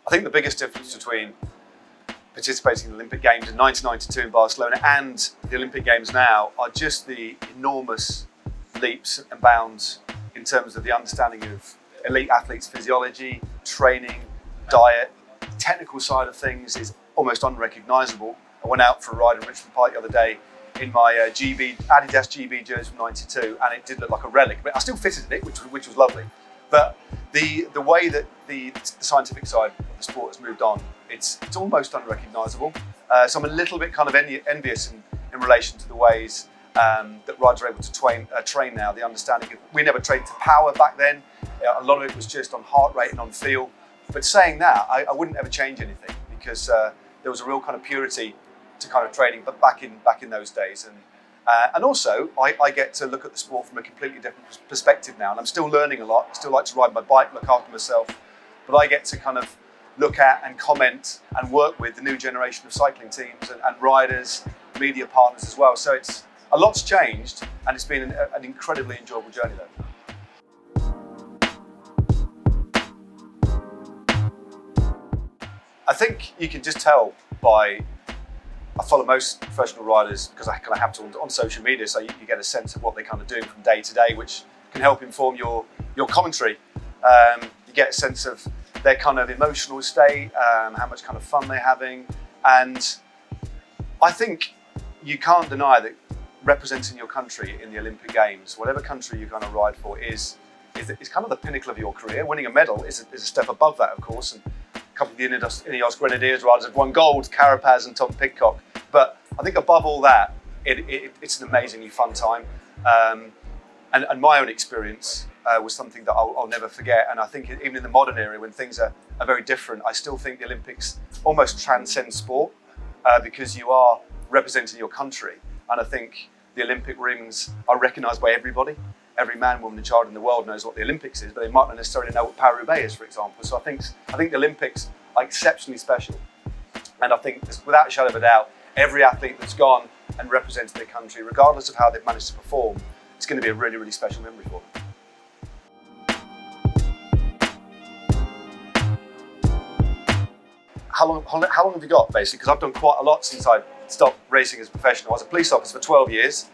I think the biggest difference between participating in the Olympic Games in 1992 in Barcelona and the Olympic Games now are just the enormous leaps and bounds in terms of the understanding of elite athletes' physiology, training, diet. The technical side of things is almost unrecognisable. I went out for a ride in Richmond Park the other day in my Adidas GB jersey from '92, and it did look like a relic. But I still fitted in it, which was lovely. But the way that the scientific side of the sport has moved on, it's almost unrecognisable. So I'm a little bit kind of envious in relation to the ways that riders are able to train now. The understanding of, we never trained to power back then. A lot of it was just on heart rate and on feel. But saying that, I wouldn't ever change anything, because there was a real kind of purity to kind of training, but back in those days. And also, I get to look at the sport from a completely different perspective now, and I'm still learning a lot. I still like to ride my bike, look after myself, but I get to kind of look at and comment and work with the new generation of cycling teams and riders, media partners as well. So a lot's changed, and it's been an incredibly enjoyable journey though. I think you can just tell by, I follow most professional riders because I kind of have to on social media, so you get a sense of what they're kind of doing from day to day, which can help inform your commentary. You get a sense of their kind of emotional state, how much kind of fun they're having. And I think you can't deny that representing your country in the Olympic Games, whatever country you're going to ride for, is kind of the pinnacle of your career. Winning a medal is a step above that, of course. And a couple of the INEOS Grenadiers riders have won gold, Carapaz and Tom Pidcock. But I think above all that, it's an amazingly fun time. And my own experience was something that I'll never forget. And I think even in the modern era, when things are very different, I still think the Olympics almost transcend sport because you are representing your country. And I think the Olympic rings are recognised by everybody. Every man, woman and child in the world knows what the Olympics is, but they might not necessarily know what Paris-Roubaix is, for example. So I think the Olympics are exceptionally special. And I think, without a shadow of a doubt, every athlete that's gone and represented their country, regardless of how they've managed to perform, it's going to be a really, really special memory for them. How long have you got, basically? Because I've done quite a lot since I stopped racing as a professional. I was a police officer for 12 years,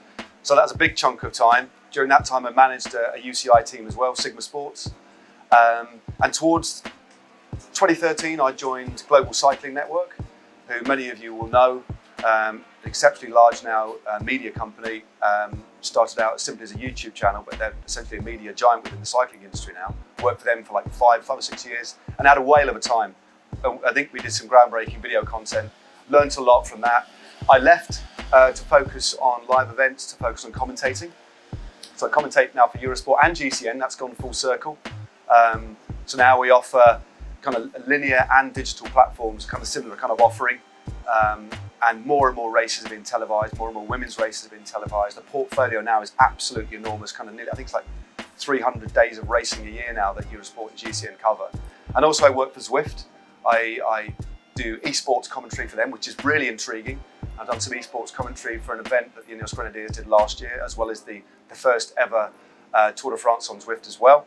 so that was a big chunk of time. During that time, I managed a UCI team as well, Sigma Sports. And towards 2013, I joined Global Cycling Network, who many of you will know, an exceptionally large now media company. Started out simply as a YouTube channel, but they're essentially a media giant within the cycling industry now. Worked for them for like five or 6 years, and had a whale of a time. I think we did some groundbreaking video content, learned a lot from that. I left to focus on live events, to focus on commentating. So I commentate now for Eurosport and GCN, that's gone full circle. So now we offer kind of linear and digital platforms, kind of similar kind of offering. And more races have been televised, more and more women's races have been televised. The portfolio now is absolutely enormous, kind of nearly, I think it's like 300 days of racing a year now that Eurosport and GCN cover. And also I work for Zwift. I do esports commentary for them, which is really intriguing. I've done some esports commentary for an event that the INEOS Grenadiers did last year, as well as the first ever Tour de France on Zwift as well.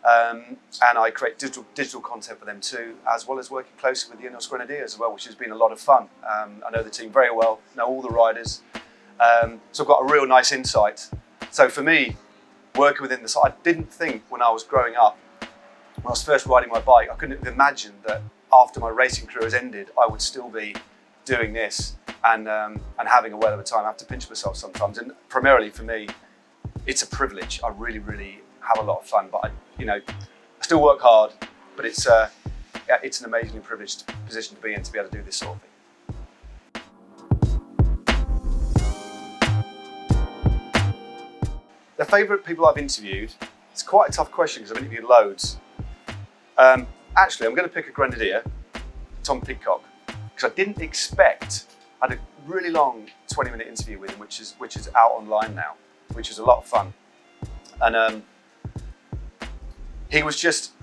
And I create digital content for them too, as well as working closely with the INEOS Grenadiers as well, which has been a lot of fun. I know the team very well, know all the riders. So I've got a real nice insight. So for me, working within this, I didn't think when I was growing up, when I was first riding my bike, I couldn't have imagined that after my racing career has ended, I would still be doing this and having a whale of a time. I have to pinch myself sometimes. And primarily for me, it's a privilege. I really, really have a lot of fun. But I still work hard. But it's an amazingly privileged position to be in, to be able to do this sort of thing. The favourite people I've interviewed, it's quite a tough question because I've interviewed loads. Actually, I'm going to pick a Grenadier, Tom Pidcock, because I didn't expect. I had a really long 20-minute interview with him, which is out online now, which is a lot of fun. And he was just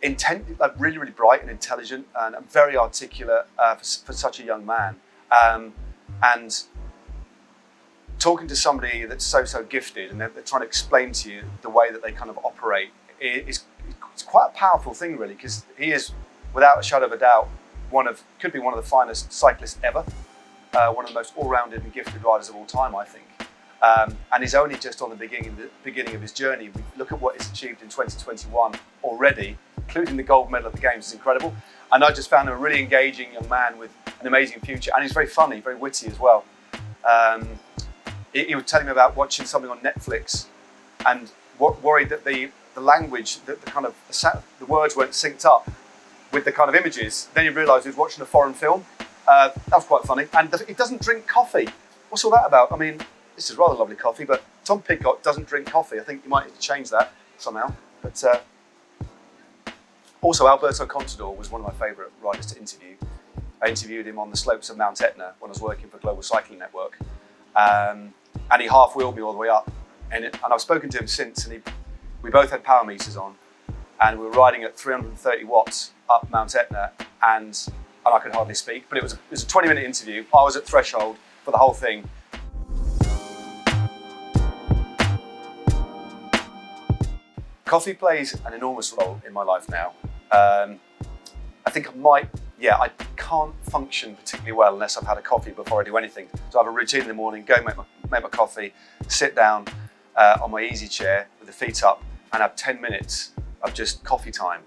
really, really bright and intelligent and very articulate for such a young man. And talking to somebody that's so gifted and they're trying to explain to you the way that they kind of operate it's quite a powerful thing, really, because he is without a shadow of a doubt, could be one of the finest cyclists ever. One of the most all-rounded and gifted riders of all time, I think. And he's only just on the beginning of his journey. We look at what he's achieved in 2021 already, including the gold medal at the Games. It's incredible. And I just found him a really engaging young man with an amazing future. And he's very funny, very witty as well. He was telling me about watching something on Netflix and worried that the language, that the words weren't synced up with the kind of images. Then he realised he was watching a foreign film. That was quite funny. And he doesn't drink coffee. What's all that about? I mean, this is rather lovely coffee, but Tom Pidcock doesn't drink coffee. I think you might need to change that somehow. But also, Alberto Contador was one of my favourite riders to interview. I interviewed him on the slopes of Mount Etna when I was working for Global Cycling Network. And he half-wheeled me all the way up. And I've spoken to him since, and we both had power meters on, and we were riding at 330 watts up Mount Etna, and I could hardly speak, but it was a 20-minute interview. I was at threshold for the whole thing. Coffee plays an enormous role in my life now. I think I can't function particularly well unless I've had a coffee before I do anything. So I have a routine in the morning, go make my coffee, sit down on my easy chair with the feet up and have 10 minutes of just coffee time.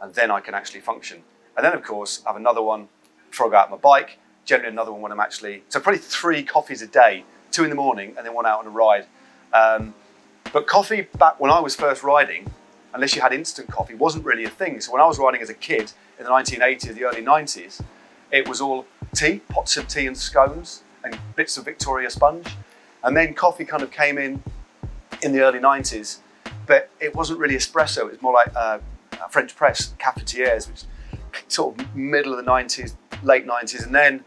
And then I can actually function. And then of course, I have another one before I go out on my bike, generally another one when I'm so probably 3 coffees a day, 2 in the morning and then 1 out on a ride. But coffee back when I was first riding, unless you had instant coffee, wasn't really a thing. So when I was riding as a kid in the 1980s, the early 90s, it was all tea, pots of tea and scones and bits of Victoria sponge. And then coffee kind of came in the early 90s, but it wasn't really espresso. It was more like French press, cafetières, which sort of middle of the 90s, late 90s. And then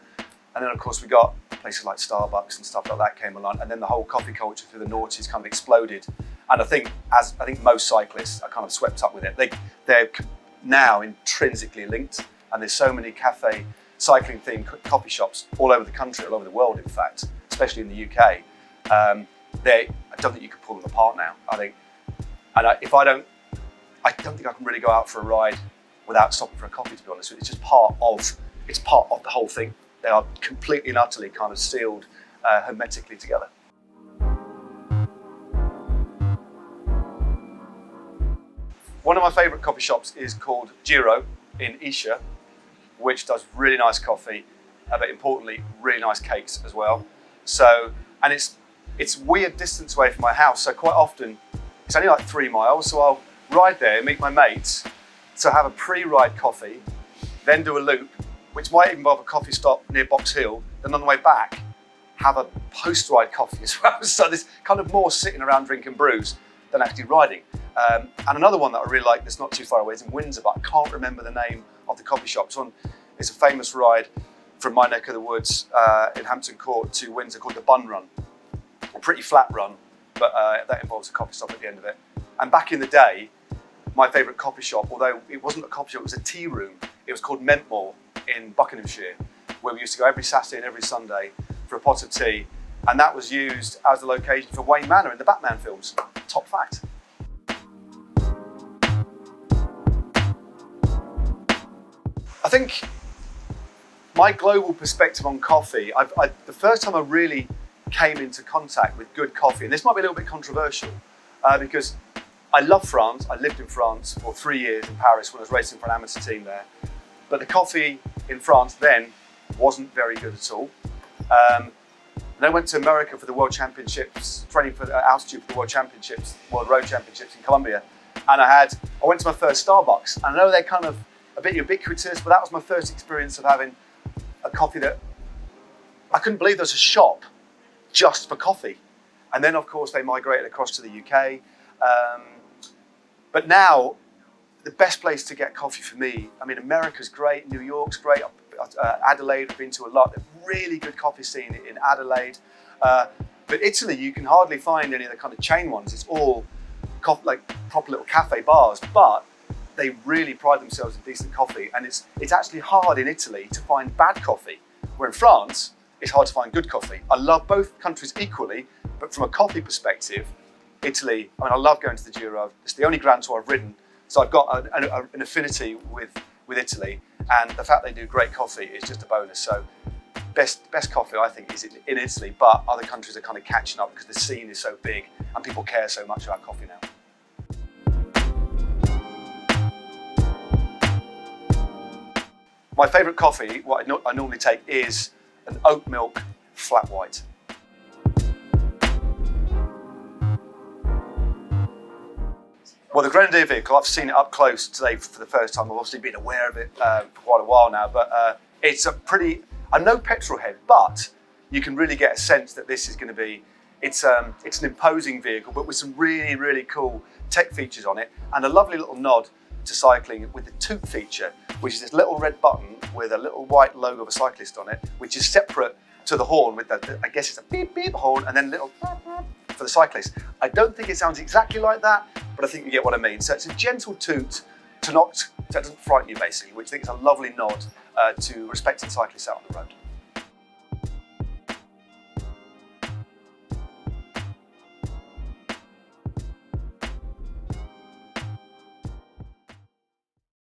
of course we got places like Starbucks and stuff like that came along. And then the whole coffee culture through the noughties kind of exploded. And I think most cyclists are kind of swept up with it. They're now intrinsically linked, and there's so many cafe cycling themed coffee shops all over the country, all over the world, in fact, especially in the UK. I don't think you can pull them apart now. I don't think I can really go out for a ride without stopping for a coffee, to be honest with you. It's just part of the whole thing. They are completely and utterly kind of sealed hermetically together. One of my favourite coffee shops is called Giro in Isha, which does really nice coffee, but importantly, really nice cakes as well. So, and it's weird distance away from my house, so quite often, it's only like 3 miles, so I'll ride there, meet my mates, so have a pre-ride coffee, then do a loop, which might even involve a coffee stop near Box Hill, then on the way back, have a post-ride coffee as well. So there's kind of more sitting around drinking brews than actually riding. And another one that I really like that's not too far away is in Windsor, but I can't remember the name of the coffee shop. It's a famous ride from my neck of the woods in Hampton Court to Windsor called the Bun Run. A pretty flat run, but that involves a coffee stop at the end of it. And back in the day, my favourite coffee shop, although it wasn't a coffee shop, it was a tea room. It was called Mentmore in Buckinghamshire, where we used to go every Saturday and every Sunday for a pot of tea. And that was used as the location for Wayne Manor in the Batman films. Top fact. I think my global perspective on coffee, the first time I really came into contact with good coffee, and this might be a little bit controversial, because I love France. I lived in France for 3 years in Paris when I was racing for an amateur team there. But the coffee in France then wasn't very good at all. Then I went to America for the World Championships, training for altitude for the World Championships, World Road Championships in Colombia. And I went to my first Starbucks. And I know they're kind of a bit ubiquitous, but that was my first experience of having a coffee that I couldn't believe there was a shop just for coffee. And then of course they migrated across to the UK. But now the best place to get coffee for me, I mean, America's great, New York's great, Adelaide, I've been to a lot. There's really good coffee scene in Adelaide. But Italy, you can hardly find any of the kind of chain ones. It's all like proper little cafe bars, but they really pride themselves in decent coffee. And it's actually hard in Italy to find bad coffee, where in France, it's hard to find good coffee. I love both countries equally, but from a coffee perspective, Italy, I mean, I love going to the Giro. It's the only Grand Tour I've ridden, so I've got an affinity with with Italy, and the fact they do great coffee is just a bonus. So best coffee, I think, is in Italy, but other countries are kind of catching up because the scene is so big and people care so much about coffee now. My favourite coffee, what I normally take, is an oat milk flat white. Well, the Grenadier vehicle, I've seen it up close today for the first time. I've obviously been aware of it for quite a while now, but it's a pretty, I'm no petrol head, but you can really get a sense that this is going to be, it's an imposing vehicle, but with some really, really cool tech features on it, and a lovely little nod to cycling with the toot feature, which is this little red button with a little white logo of a cyclist on it, which is separate to the horn with the, I guess it's a beep beep horn, and then a little for the cyclist. I don't think it sounds exactly like that, but I think you get what I mean. So it's a gentle toot so it doesn't frighten you basically, which I think is a lovely nod to respecting cyclists out on the road.